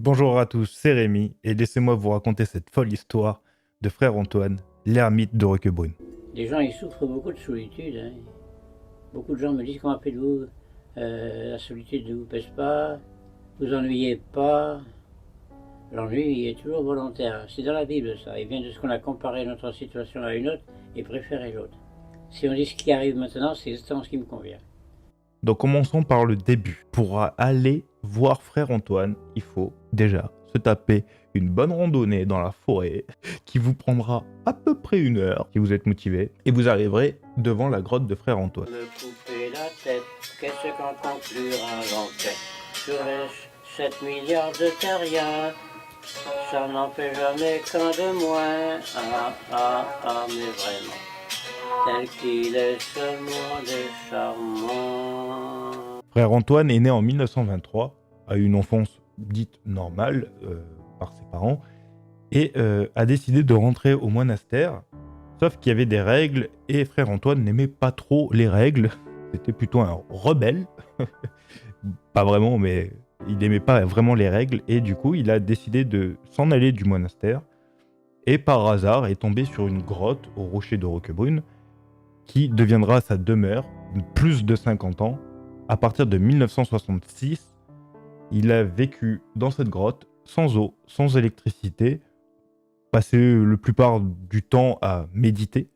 Bonjour à tous, c'est Rémi, et laissez-moi vous raconter cette folle histoire de frère Antoine, l'ermite de Roquebrune. Les gens, ils souffrent beaucoup de solitude, hein. Beaucoup de gens me disent comment faites-vous. La solitude ne vous pèse pas, vous ennuyez pas. L'ennui il est toujours volontaire. C'est dans la Bible ça. Il vient de ce qu'on a comparé notre situation à une autre et préféré l'autre. Si on dit ce qui arrive maintenant, c'est exactement ce qui me convient. Donc commençons par le début. Pour aller voir frère Antoine, il faut déjà se taper une bonne randonnée dans la forêt qui vous prendra à peu près 1 heure si vous êtes motivé, et vous arriverez devant la grotte de frère Antoine. Me couper la tête, qu'est-ce qu'en conclure un l'enquête sur les 7 milliards de terriens. Ça n'en fait jamais qu'un de moins. Ah, ah, ah, mais vraiment. Tel qu'il est ce monde est charmant. Frère Antoine est né en 1923, a eu une enfance dite normale par ses parents, et a décidé de rentrer au monastère, sauf qu'il y avait des règles, et frère Antoine n'aimait pas trop les règles, c'était plutôt un rebelle, pas vraiment, mais il n'aimait pas vraiment les règles, et du coup il a décidé de s'en aller du monastère, et par hasard est tombé sur une grotte au rocher de Roquebrune, qui deviendra sa demeure, plus de 50 ans. À partir de 1966, il a vécu dans cette grotte, sans eau, sans électricité, passé la plupart du temps à méditer,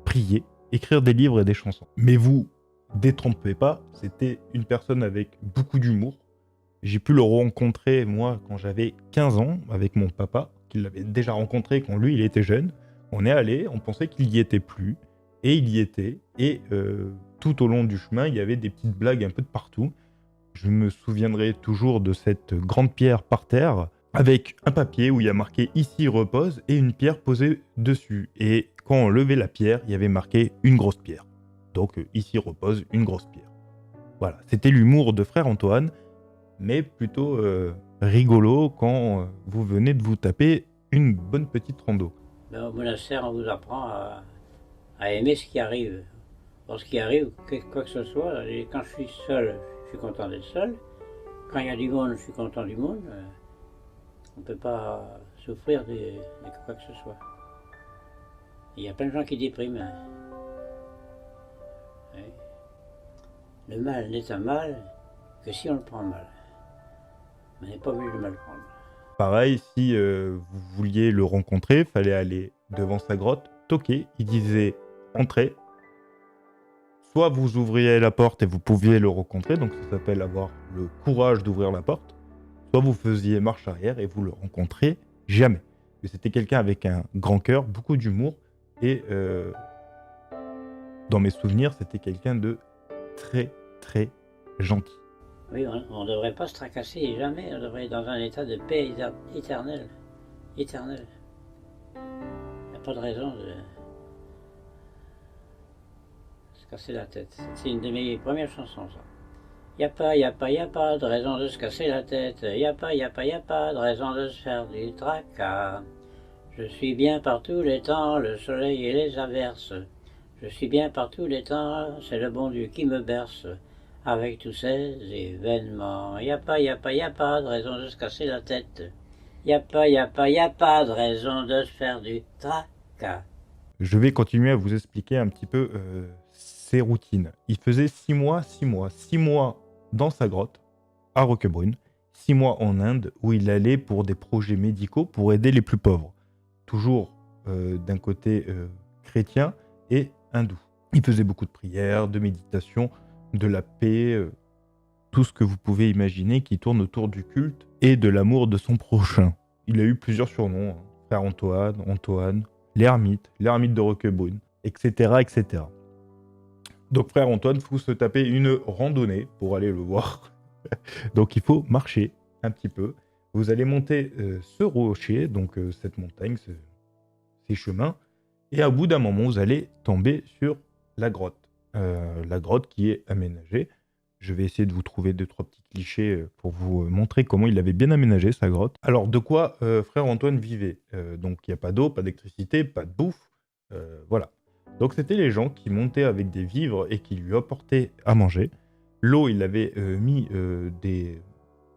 prier, écrire des livres et des chansons. Mais vous détrompez pas, c'était une personne avec beaucoup d'humour. J'ai pu le rencontrer, moi, quand j'avais 15 ans, avec mon papa, qui l'avait déjà rencontré quand lui, il était jeune. On est allé, on pensait qu'il y était plus, et il y était. Et tout au long du chemin, il y avait des petites blagues un peu de partout. Je me souviendrai toujours de cette grande pierre par terre, avec un papier où il y a marqué « Ici repose » et une pierre posée dessus. Et quand on levait la pierre, il y avait marqué « Une grosse pierre ». Donc ici repose une grosse pierre. Voilà, c'était l'humour de frère Antoine, mais plutôt rigolo quand vous venez de vous taper une bonne petite rando. Ben, au monastère, on vous apprend à aimer ce qui arrive. Lorsqu'il arrive, quoi que ce soit, et quand je suis seul, je suis content d'être seul. Quand il y a du monde, je suis content du monde. On ne peut pas souffrir de quoi que ce soit. Il y a plein de gens qui dépriment, hein. Oui. Le mal n'est un mal que si on le prend mal. Mais on n'est pas obligé de mal prendre. Pareil, si vous vouliez le rencontrer, fallait aller devant sa grotte, toquer, il disait « Entrez ». Soit vous ouvriez la porte et vous pouviez le rencontrer, donc ça s'appelle avoir le courage d'ouvrir la porte, soit vous faisiez marche arrière et vous le rencontrez jamais. Mais c'était quelqu'un avec un grand cœur, beaucoup d'humour, et dans mes souvenirs, c'était quelqu'un de très très gentil. Oui, on ne devrait pas se tracasser jamais. On devrait être dans un état de paix éternelle. Éternelle. Il n'y a pas de raison de se casser la tête. C'est une de mes premières chansons, ça. Y a pas, y a pas, y a pas de raison de se casser la tête. Y a pas, y a pas, y a pas de raison de se faire du tracas. Je suis bien par tous les temps, le soleil et les averses. Je suis bien par tous les temps, c'est le bon Dieu qui me berce. Avec tous ces événements, y a pas, y a pas, y a pas de raison de se casser la tête. Y a pas, y a pas, y a pas de raison de se faire du tracas. Je vais continuer à vous expliquer un petit peu ses routines. Il faisait 6 mois, 6 mois, 6 mois dans sa grotte, à Roquebrune, 6 mois en Inde, où il allait pour des projets médicaux pour aider les plus pauvres. Toujours d'un côté chrétien et hindou. Il faisait beaucoup de prières, de méditation, de la paix, tout ce que vous pouvez imaginer qui tourne autour du culte et de l'amour de son prochain. Il a eu plusieurs surnoms, hein. Frère Antoine, Antoine, l'ermite de Roquebrune, etc., etc. Donc frère Antoine, il faut se taper une randonnée pour aller le voir. Donc il faut marcher un petit peu. Vous allez monter ce rocher, donc cette montagne, ces chemins, et au bout d'un moment, vous allez tomber sur la grotte. La grotte qui est aménagée. Je vais essayer de vous trouver 2-3 petits clichés pour vous montrer comment il avait bien aménagé sa grotte. Alors, de quoi frère Antoine vivait? Donc, il n'y a pas d'eau, pas d'électricité, pas de bouffe. Voilà. Donc, c'était les gens qui montaient avec des vivres et qui lui apportaient à manger. L'eau, il avait mis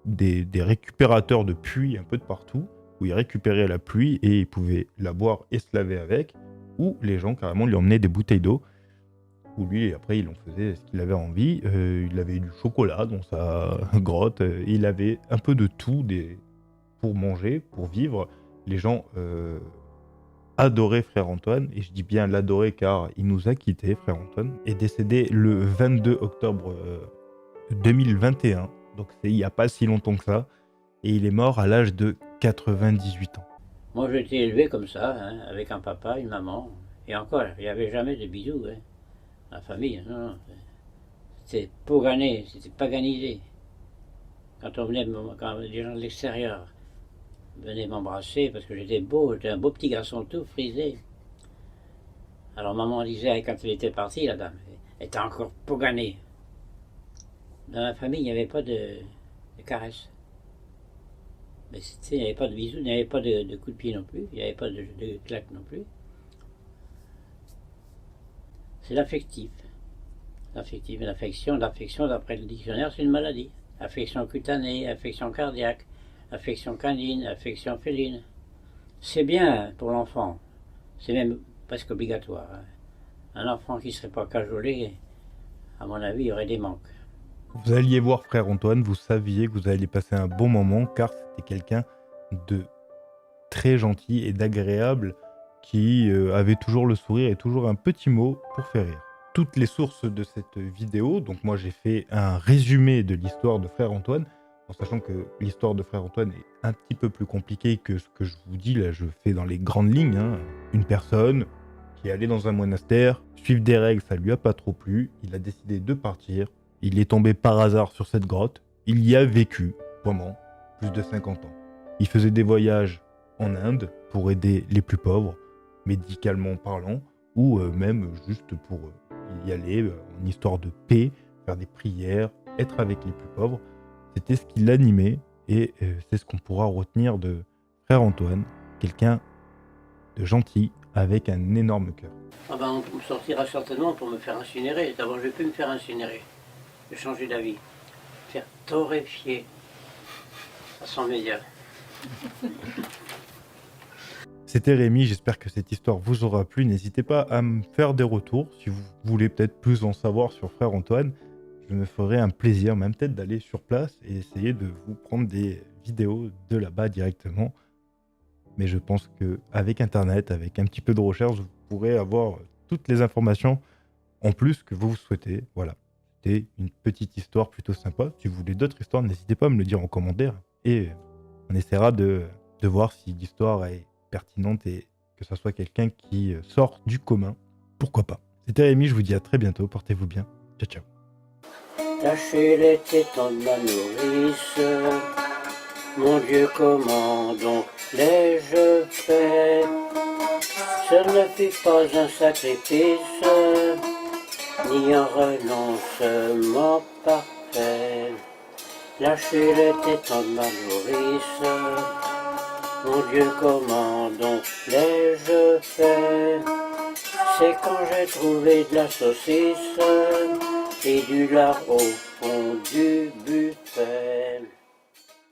des récupérateurs de pluie un peu de partout, où il récupérait la pluie et il pouvait la boire et se laver avec, ou les gens carrément lui emmenaient des bouteilles d'eau, où lui après il en faisait ce qu'il avait envie. Il avait du chocolat dans sa grotte, il avait un peu de tout pour manger, pour vivre. Les gens adoraient Frère Antoine, et je dis bien l'adorer car il nous a quittés. Frère Antoine est décédé le 22 octobre 2021, donc c'est il n'y a pas si longtemps que ça, et il est mort à l'âge de 98 ans. Moi, j'ai été élevé comme ça, hein, avec un papa, une maman. Et encore, il n'y avait jamais de bisous, hein. La famille, non, non. C'était pogané, c'était paganisé. Quand quand les gens de l'extérieur venaient m'embrasser, parce que j'étais un beau petit garçon tout frisé. Alors maman disait, quand elle était partie, la dame, elle était encore poganée. Dans la famille, il n'y avait pas de caresses. Mais il n'y avait pas de bisous, il n'y avait pas de coups de pied non plus, il n'y avait pas de claques non plus. C'est l'affectif. L'affectif et l'affection. L'affection, d'après le dictionnaire, c'est une maladie. Affection cutanée, affection cardiaque, affection canine, affection féline. C'est bien pour l'enfant. C'est même presque obligatoire. Un enfant qui ne serait pas cajolé, à mon avis, il y aurait des manques. Vous alliez voir Frère Antoine, vous saviez que vous alliez passer un bon moment, car c'était quelqu'un de très gentil et d'agréable, qui avait toujours le sourire et toujours un petit mot pour faire rire. Toutes les sources de cette vidéo, donc moi j'ai fait un résumé de l'histoire de Frère Antoine, en sachant que l'histoire de Frère Antoine est un petit peu plus compliquée que ce que je vous dis, là je fais dans les grandes lignes, hein. Une personne qui est allée dans un monastère, suivre des règles ça lui a pas trop plu, il a décidé de partir, il est tombé par hasard sur cette grotte, il y a vécu pendant plus de 50 ans. Il faisait des voyages en Inde pour aider les plus pauvres, médicalement parlant, ou même juste pour y aller en histoire de paix, faire des prières, être avec les plus pauvres. C'était ce qui l'animait, et c'est ce qu'on pourra retenir de Frère Antoine, quelqu'un de gentil avec un énorme cœur. Ah ben, on me sortira certainement pour me faire incinérer. D'abord, je vais plus me faire incinérer. Je vais changer d'avis. Faire torréfier à 100 médias. C'était Rémi, j'espère que cette histoire vous aura plu. N'hésitez pas à me faire des retours si vous voulez peut-être plus en savoir sur Frère Antoine. Je me ferai un plaisir, même peut-être d'aller sur place et essayer de vous prendre des vidéos de là-bas directement. Mais je pense qu'avec Internet, avec un petit peu de recherche, vous pourrez avoir toutes les informations en plus que vous souhaitez. Voilà, c'était une petite histoire plutôt sympa. Si vous voulez d'autres histoires, n'hésitez pas à me le dire en commentaire et on essaiera de voir si l'histoire est pertinente et que ça soit quelqu'un qui sort du commun. Pourquoi pas. C'était Rémi, je vous dis à très bientôt, portez-vous bien. Ciao, ciao. Lâchez les tétons de ma nourrice, mon Dieu, comment donc l'ai-je fait? Ce ne fut pas un sacrifice, ni un renoncement parfait. Lâchez les tétons de ma nourrice, mon Dieu, comment donc l'ai-je fait? C'est quand j'ai trouvé de la saucisse et du lard au fond du buffet.